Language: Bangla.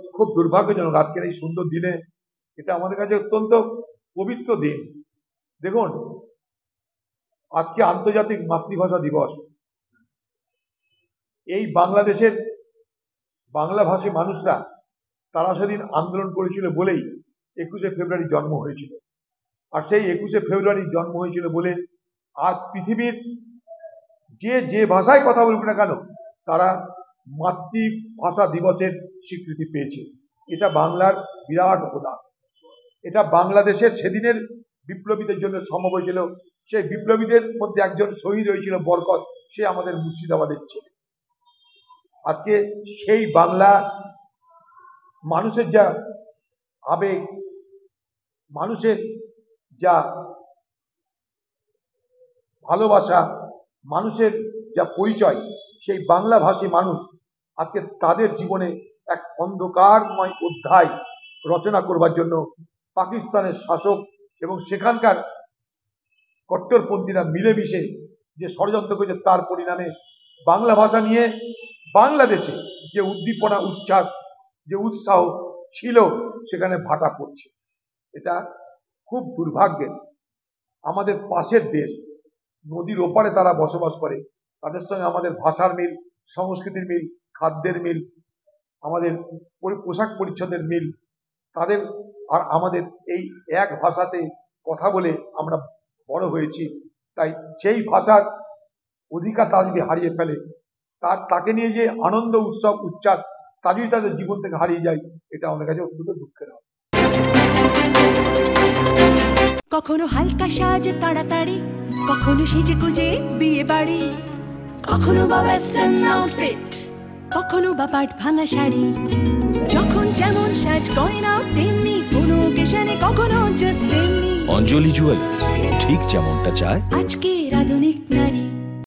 খুব দুর্ভাগ্যজনক আজকের এই সুন্দর দিনে এটা আমাদের কাছে অত্যন্ত পবিত্র দিন। দেখুন, আজকে আন্তর্জাতিক মাতৃভাষা দিবস। এই বাংলাদেশের বাংলাভাষী মানুষরা তারা সেদিন আন্দোলন করেছিল বলেই 21শে ফেব্রুয়ারি জন্ম হয়েছিল। আর সেই 21শে ফেব্রুয়ারি জন্ম হয়েছিল বলে আজ পৃথিবীর যে ভাষায় কথা বলুক না কেন তারা মাতৃভাষা দিবসের স্বীকৃতি পেয়েছে। এটা বাংলার বিরাট অবদান। এটা বাংলাদেশের সেদিনের বিপ্লবীদের জন্য সম্ভব হয়েছিল। সেই বিপ্লবীদের মধ্যে একজন শহীদ হয়েছিল বরকত, সে আমাদের মুর্শিদাবাদের ছেলে। আজকে সেই বাংলা মানুষের যা আবেগ, মানুষের যা ভালোবাসা, মানুষের যা পরিচয়, সেই বাংলা ভাষী মানুষ আজকে তাদের জীবনে এক অন্ধকারময় অধ্যায় রচনা করবার জন্য পাকিস্তানের শাসক এবং সেখানকার কট্টরপন্থীরা মিলেমিশে যে ষড়যন্ত্র করেছে, তার পরিণামে বাংলা ভাষা নিয়ে বাংলাদেশে যে উদ্দীপনা, উচ্ছ্বাস, যে উৎসাহ ছিল সেখানে ভাটা পড়ছে। এটা খুব দুর্ভাগ্যের। আমাদের পাশের দেশ, নদীর ওপারে তারা বসবাস করে, তাদের সঙ্গে আমাদের ভাষার মিল, সংস্কৃতির মিল, খাদ্যের মিল, আমাদের পোশাক পরিচ্ছদের মিল, তাদের আর আমাদের এই এক ভাষাতে কথা বলে আমরা বড় হয়েছি। তাই সেই ভাষার অধিকার তারা যদি হারিয়ে ফেলে, তাকে নিয়ে যে আনন্দ, উৎসব, উচ্ছ্বাস তা যদি তাদের জীবন থেকে হারিয়ে যায়, এটা আমাদের কাছে অত্যন্ত দুঃখের হবে। কখনো হালকা সাজ তাড়াতাড়ি, কখনো সেজে গুজে বিয়ে বাড়ি, কখনো বা ওয়েস্টার্ন আউটফিট, কখনো বা পাট ভাঙা শাড়ি। যখন যেমন সাজ গয়না তেমনি, কোনো অকেশনে কখনো জাস্ট এমনি। অঞ্জলি জুয়েলার্স, ঠিক যেমনটা চায় আজকের আধুনিক নারী।